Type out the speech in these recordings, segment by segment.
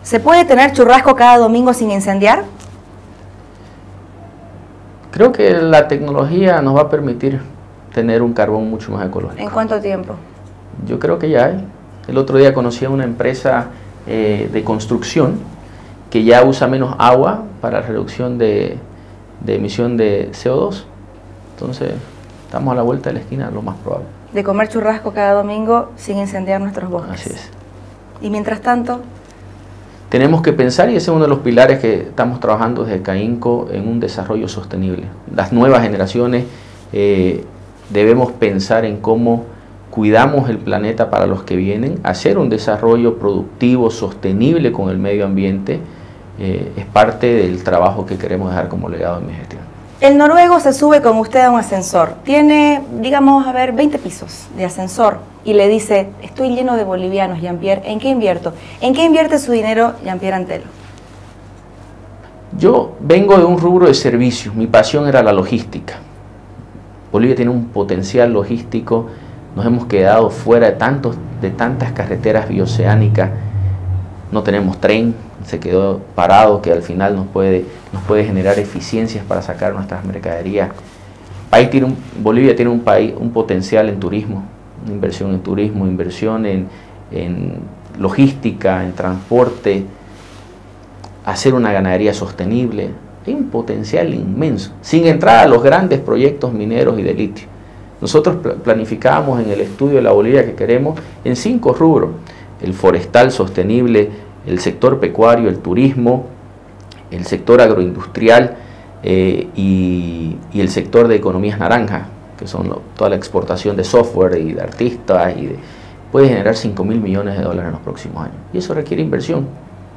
¿Se puede tener churrasco cada domingo sin incendiar? Creo que la tecnología nos va a permitir tener un carbón mucho más ecológico. ¿En cuánto tiempo? Yo creo que ya hay. El otro día conocí a una empresa de construcción que ya usa menos agua para la reducción de emisión de CO2. Entonces, estamos a la vuelta de la esquina, lo más probable. De comer churrasco cada domingo sin incendiar nuestros bosques. Así es. Y mientras tanto, tenemos que pensar, y ese es uno de los pilares que estamos trabajando desde CAINCO, en un desarrollo sostenible. Las nuevas generaciones debemos pensar en cómo cuidamos el planeta para los que vienen, hacer un desarrollo productivo, sostenible con el medio ambiente, es parte del trabajo que queremos dejar como legado en mi gestión. el noruego se sube con usted a un ascensor, tiene, digamos, 20 pisos de ascensor y le dice, estoy lleno de bolivianos, Jean-Pierre, ¿en qué invierto? ¿En qué invierte su dinero Jean-Pierre Antelo? Yo vengo de un rubro de servicios, mi pasión era la logística. Bolivia tiene un potencial logístico, nos hemos quedado fuera de tantas carreteras bioceánicas, no tenemos tren, se quedó parado, que al final nos puede generar eficiencias para sacar nuestras mercaderías. Bolivia tiene un potencial en turismo, inversión en turismo, inversión en logística, en transporte, hacer una ganadería sostenible. Hay un potencial inmenso, sin entrar a los grandes proyectos mineros y de litio. Nosotros planificábamos en el estudio de la Bolivia que queremos en 5 rubros: el forestal sostenible, el sector pecuario, el turismo, el sector agroindustrial y el sector de economías naranjas, que son toda la exportación de software y de artistas, puede generar 5.000 millones de dólares en los próximos años. Y eso requiere inversión,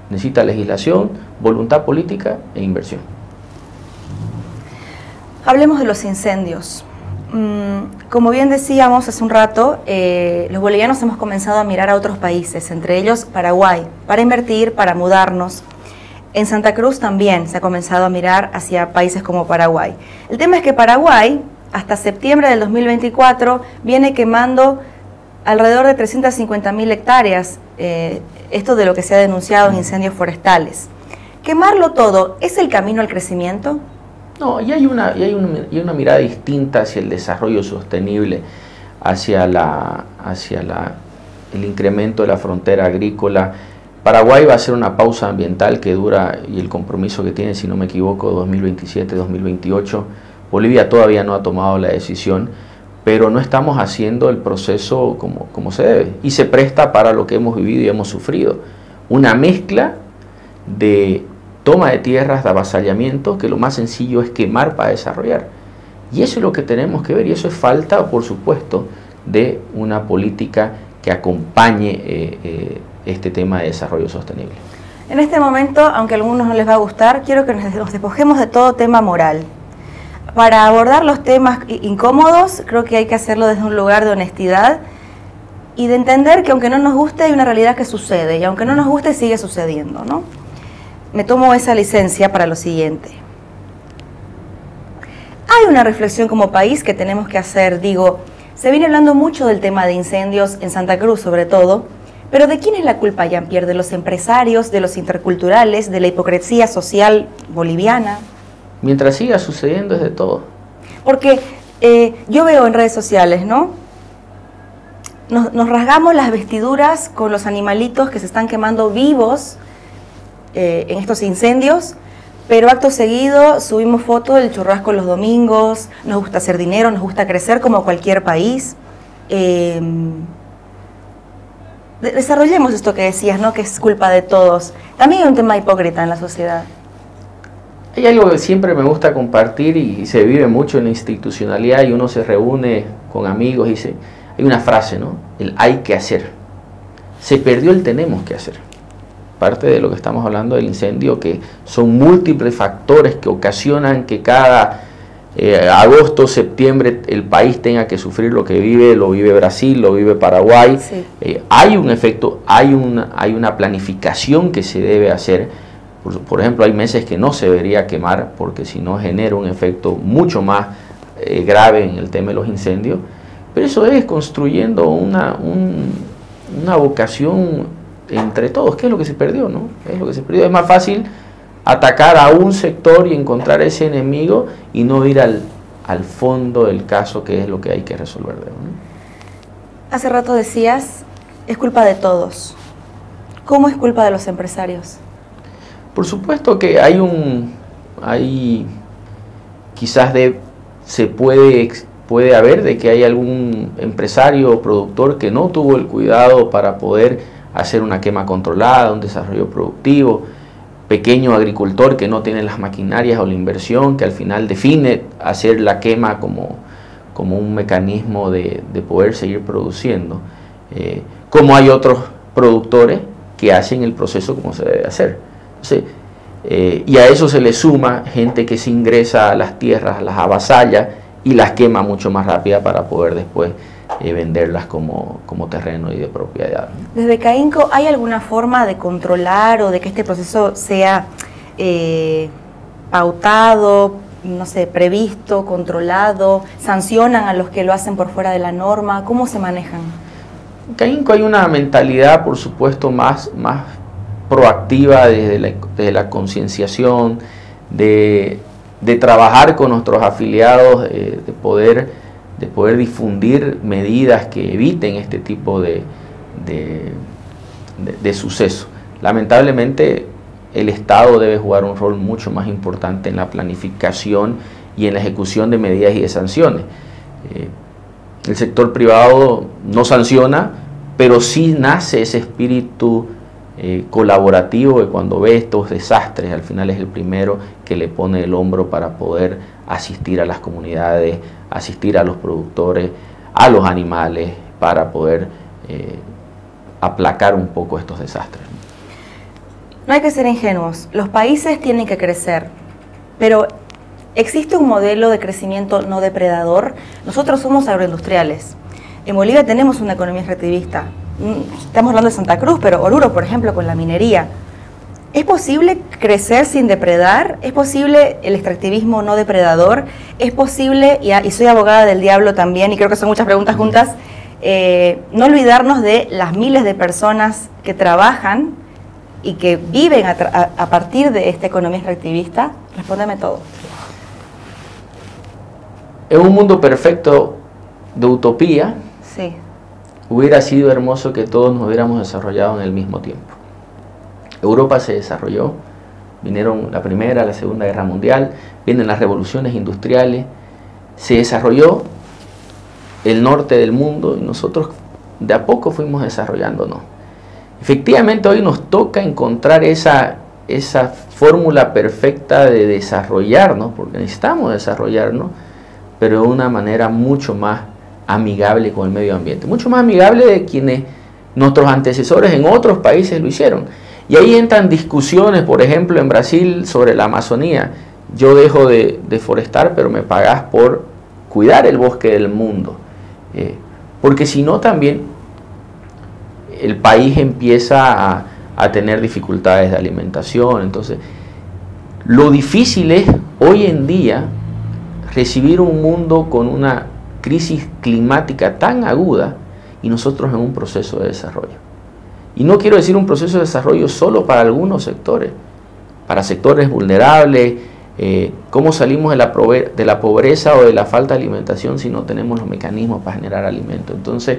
necesita legislación, voluntad política e inversión. Hablemos de los incendios. Como bien decíamos hace un rato, los bolivianos hemos comenzado a mirar a otros países, entre ellos Paraguay, para invertir, para mudarnos. En Santa Cruz también se ha comenzado a mirar hacia países como Paraguay. El tema es que Paraguay, hasta septiembre del 2024, viene quemando alrededor de 350.000 hectáreas, esto de lo que se ha denunciado en incendios forestales. ¿Quemarlo todo es el camino al crecimiento? No, y hay una mirada distinta hacia el desarrollo sostenible, hacia el incremento de la frontera agrícola. Paraguay va a hacer una pausa ambiental que dura, y el compromiso que tiene, si no me equivoco, 2027-2028. Bolivia todavía no ha tomado la decisión, pero no estamos haciendo el proceso como se debe, y se presta para lo que hemos vivido y hemos sufrido. Una mezcla de toma de tierras, de avasallamiento, que lo más sencillo es quemar para desarrollar. Y eso es lo que tenemos que ver, y eso es falta, por supuesto, de una política que acompañe este tema de desarrollo sostenible. En este momento, aunque a algunos no les va a gustar, quiero que nos despojemos de todo tema moral. Para abordar los temas incómodos, creo que hay que hacerlo desde un lugar de honestidad y de entender que aunque no nos guste, hay una realidad que sucede, y aunque no nos guste, sigue sucediendo, ¿no? Me tomo esa licencia para lo siguiente. Hay una reflexión como país que tenemos que hacer. Digo, se viene hablando mucho del tema de incendios en Santa Cruz sobre todo, pero ¿de quién es la culpa, Jean-Pierre? ¿De los empresarios, de los interculturales, de la hipocresía social boliviana? Mientras siga sucediendo es de todo. Porque yo veo en redes sociales, ¿no? Nos rasgamos las vestiduras con los animalitos que se están quemando vivos en estos incendios, pero acto seguido subimos fotos del churrasco los domingos, nos gusta hacer dinero, nos gusta crecer como cualquier país. Desarrollemos esto que decías, ¿no? Que es culpa de todos. También hay un tema hipócrita en la sociedad. Hay algo que siempre me gusta compartir y se vive mucho en la institucionalidad, y uno se reúne con amigos y dice, hay una frase, ¿no? El hay que hacer. Se perdió el tenemos que hacer. Parte de lo que estamos hablando del incendio, que son múltiples factores que ocasionan que cada agosto, septiembre, el país tenga que sufrir lo vive Brasil, lo vive Paraguay. Sí. Hay un efecto, hay una planificación que se debe hacer. Por ejemplo, hay meses que no se debería quemar, porque si no genera un efecto mucho más grave en el tema de los incendios. Pero eso es construyendo una vocación entre todos. ¿Qué es lo que se perdió, no? ¿Qué es lo que se perdió? Es más fácil atacar a un sector y encontrar ese enemigo y no ir al fondo del caso, que es lo que hay que resolver, ¿no? Hace rato decías, es culpa de todos. ¿Cómo es culpa de los empresarios? Por supuesto que quizás se puede haber de que hay algún empresario o productor que no tuvo el cuidado para poder hacer una quema controlada, un desarrollo productivo, pequeño agricultor que no tiene las maquinarias o la inversión, que al final define hacer la quema como un mecanismo de poder seguir produciendo, como hay otros productores que hacen el proceso como se debe hacer. Entonces, y a eso se le suma gente que se ingresa a las tierras, las avasalla y las quema mucho más rápida para poder después venderlas como terreno y de propiedad. Desde CAINCO, ¿hay alguna forma de controlar o de que este proceso sea pautado, no sé, previsto, controlado? ¿Sancionan a los que lo hacen por fuera de la norma? ¿Cómo se manejan? En CAINCO hay una mentalidad, por supuesto, más proactiva desde la concienciación, de trabajar con nuestros afiliados, de poder difundir medidas que eviten este tipo de sucesos. Lamentablemente, el Estado debe jugar un rol mucho más importante en la planificación y en la ejecución de medidas y de sanciones. El sector privado no sanciona, pero sí nace ese espíritu colaborativo, que cuando ve estos desastres, al final es el primero que le pone el hombro para poder asistir a las comunidades, asistir a los productores, a los animales, para poder aplacar un poco estos desastres. No hay que ser ingenuos, los países tienen que crecer, pero ¿existe un modelo de crecimiento no depredador? Nosotros somos agroindustriales. En Bolivia tenemos una economía extractivista. Estamos hablando de Santa Cruz, pero Oruro, por ejemplo, con la minería. ¿Es posible crecer sin depredar? ¿Es posible el extractivismo no depredador? ¿Es posible, y soy abogada del diablo también, y creo que son muchas preguntas juntas, no olvidarnos de las miles de personas que trabajan y que viven a partir de esta economía extractivista? Respóndeme todo. En un mundo perfecto de utopía, sí, hubiera sido hermoso que todos nos hubiéramos desarrollado en el mismo tiempo. Europa se desarrolló, vinieron la Primera, la Segunda Guerra Mundial, vienen las revoluciones industriales, se desarrolló el norte del mundo y nosotros de a poco fuimos desarrollándonos. Efectivamente, hoy nos toca encontrar esa fórmula perfecta de desarrollarnos, porque necesitamos desarrollarnos, pero de una manera mucho más amigable con el medio ambiente, mucho más amigable de quienes nuestros antecesores en otros países lo hicieron. Y ahí entran discusiones, por ejemplo, en Brasil sobre la Amazonía. Yo dejo de deforestar, pero me pagas por cuidar el bosque del mundo. Porque si no, también el país empieza a tener dificultades de alimentación. Entonces, lo difícil es hoy en día recibir un mundo con una crisis climática tan aguda y nosotros en un proceso de desarrollo. Y no quiero decir un proceso de desarrollo solo para algunos sectores, para sectores vulnerables. ¿Cómo salimos de la pobreza o de la falta de alimentación si no tenemos los mecanismos para generar alimento? Entonces,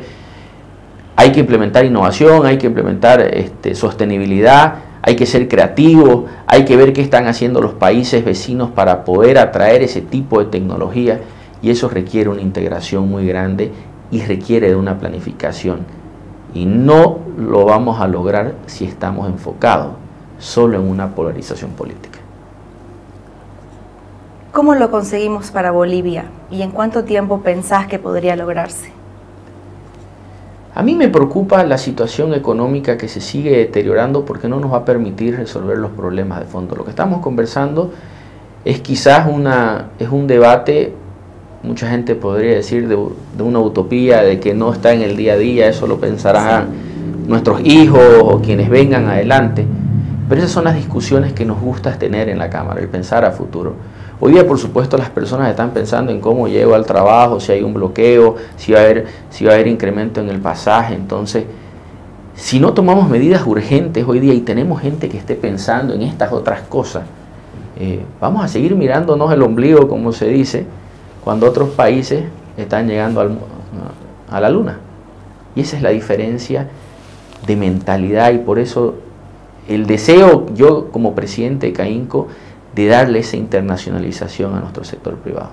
hay que implementar innovación, hay que implementar sostenibilidad, hay que ser creativos, hay que ver qué están haciendo los países vecinos para poder atraer ese tipo de tecnología, y eso requiere una integración muy grande y requiere de una planificación. Y no lo vamos a lograr si estamos enfocados solo en una polarización política. ¿Cómo lo conseguimos para Bolivia? ¿Y en cuánto tiempo pensás que podría lograrse? A mí me preocupa la situación económica que se sigue deteriorando porque no nos va a permitir resolver los problemas de fondo. Lo que estamos conversando es quizás un debate, mucha gente podría decir, de una utopía, de que no está en el día a día, eso lo pensarán nuestros hijos o quienes vengan adelante. Pero esas son las discusiones que nos gusta tener en la Cámara, el pensar a futuro. Hoy día, por supuesto, las personas están pensando en cómo llego al trabajo, si hay un bloqueo, si va a haber incremento en el pasaje. Entonces, si no tomamos medidas urgentes hoy día y tenemos gente que esté pensando en estas otras cosas, vamos a seguir mirándonos el ombligo, como se dice, cuando otros países están llegando a la luna. Y esa es la diferencia de mentalidad, y por eso el deseo, yo como presidente de CAINCO, de darle esa internacionalización a nuestro sector privado.